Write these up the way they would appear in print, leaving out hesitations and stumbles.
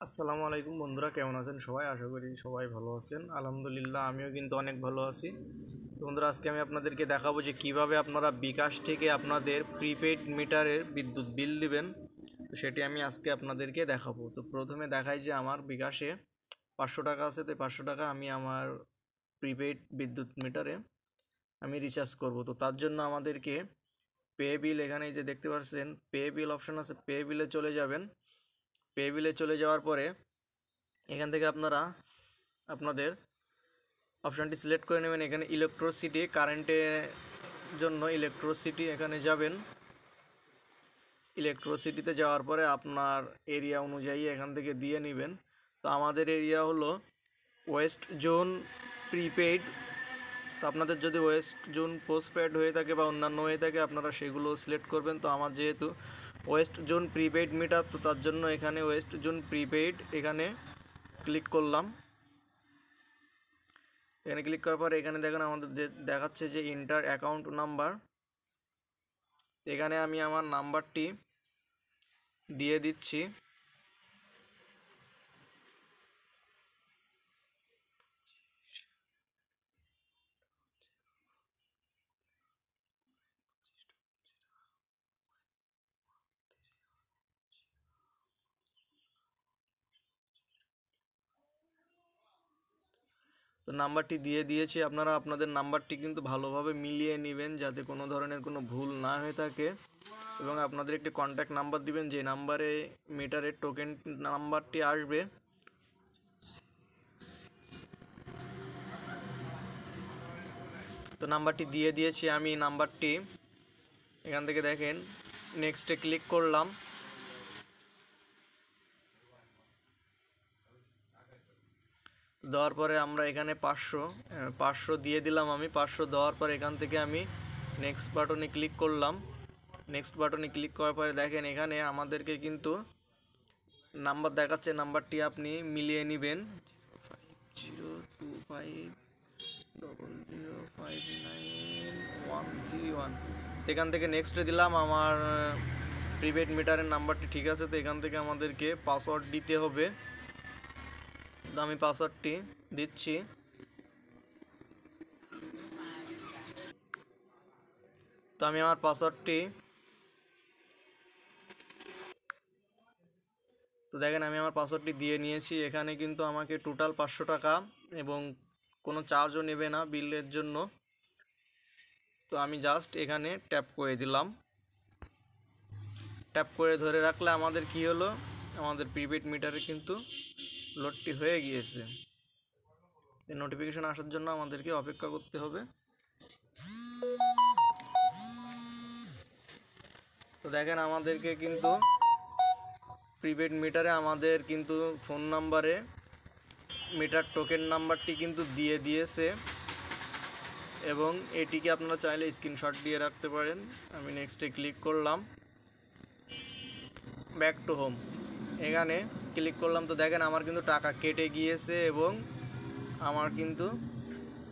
আসসালামু আলাইকুম বন্ধুরা, কেমন আছেন সবাই? আশা করি সবাই ভালো আছেন। আলহামদুলিল্লাহ, আমিও কিন্তু অনেক ভালো আছি। তো বন্ধুরা, আজকে আমি আপনাদেরকে দেখাবো যে কিভাবে আপনারা বিকাশ থেকে আপনাদের প্রিপেইড মিটারের বিদ্যুৎ বিল দিবেন। তো সেটি আমি আজকে আপনাদেরকে দেখাবো। তো প্রথমে দেখাই যে আমার বিকাশে 500 টাকা আছে। তো 500 টাকা আমি আমার প্রিপেইড বিদ্যুৎ মিটারে আমি রিচার্জ করব। তো তার জন্য আমাদেরকে পে বিল, এখানে যে দেখতে পাচ্ছেন পে বিল অপশন আছে, পে বিলে চলে যাবেন। পে বিলে চলে যাওয়ার পরে এখান থেকে আপনারা আপনাদের অপশানটি সিলেক্ট করে নেবেন। এখানে ইলেকট্রিসিটি, কারেন্টের জন্য ইলেকট্রিসিটি এখানে যাবেন। ইলেকট্রিসিটিতে যাওয়ার পরে আপনার এরিয়া অনুযায়ী এখান থেকে দিয়ে নেবেন। তো আমাদের এরিয়া হলো ওয়েস্ট জোন প্রিপেইড। তো আপনাদের যদি ওয়েস্ট জোন পোস্টপেড হয়ে থাকে বা অন্যান্য হয়ে থাকে, আপনারা সেগুলো সিলেক্ট করবেন। তো আমার যেহেতু ওয়েস্ট জোন প্রিপেইড মিটার, তো তার জন্য এখানে ওয়েস্ট জোন প্রিপেইড এখানে ক্লিক করলাম। এখানে ক্লিক করার পর এখানে দেখেন আমাদের দেখাচ্ছে যে ইন্টার অ্যাকাউন্ট নাম্বার। এখানে আমি আমার নাম্বারটি দিয়ে দিচ্ছি। তো নাম্বারটি দিয়ে দিয়েছি। আপনারা আপনাদের নাম্বারটি কিন্তু ভালোভাবে মিলিয়ে নেবেন যাতে কোনো ধরনের কোনো ভুল না হয়ে থাকে, এবং আপনাদের একটি কন্ট্যাক্ট নাম্বার দিবেন যে নাম্বারে মিটারের টোকেন নাম্বারটি আসবে। তো নাম্বারটি দিয়ে দিয়েছি আমি। নাম্বারটি এখান থেকে দেখেন নেক্সটে ক্লিক করলাম। দেওয়ার পরে আমরা এখানে 500 দিয়ে দিলাম। আমি 500 দেওয়ার পর এখান থেকে আমি নেক্সট বাটনে ক্লিক করলাম। নেক্সট বাটনে ক্লিক করার পরে দেখেন এখানে আমাদেরকে কিন্তু নাম্বার দেখাচ্ছে, নাম্বারটি আপনি মিলিয়ে নেবেন। 0250059 131। এখান থেকে নেক্সটে দিলাম। আমার প্রিপেড মিটারের নাম্বারটি ঠিক আছে। তো এখান থেকে আমাদেরকে পাসওয়ার্ড দিতে হবে। তো আমি পাসওয়ার্ডটি দিচ্ছি। তো আমি আমার পাসওয়ার্ডটি তো দেখেন আমি আমার পাসওয়ার্ডটি দিয়ে নিয়েছি। এখানে কিন্তু আমাকে টোটাল 500 টাকা এবং কোনো চার্জও নেবে না বিলের জন্য। তো আমি জাস্ট এখানে ট্যাপ করে দিলাম। ট্যাপ করে ধরে রাখলে আমাদের কি হলো, আমাদের প্রিপেড মিটারে কিন্তু লোডটি হয়ে গিয়েছে। নোটিফিকেশন আসার জন্য আমাদেরকে অপেক্ষা করতে হবে। তো দেখেন আমাদেরকে কিন্তু প্রিপেড মিটারে আমাদের কিন্তু ফোন নাম্বারে মিটার টোকেন নাম্বারটি কিন্তু দিয়ে দিয়েছে, এবং এটিকে আপনারা চাইলে স্ক্রিনশট দিয়ে রাখতে পারেন। আমি নেক্সটে ক্লিক করলাম, ব্যাক টু হোম এখানে ক্লিক করলাম। তো দেখেন আমার কিন্তু টাকা কেটে গিয়েছে এবং আমার কিন্তু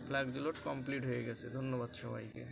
ফ্ল্যাক্স লোড কমপ্লিট হয়ে গেছে। ধন্যবাদ সবাইকে।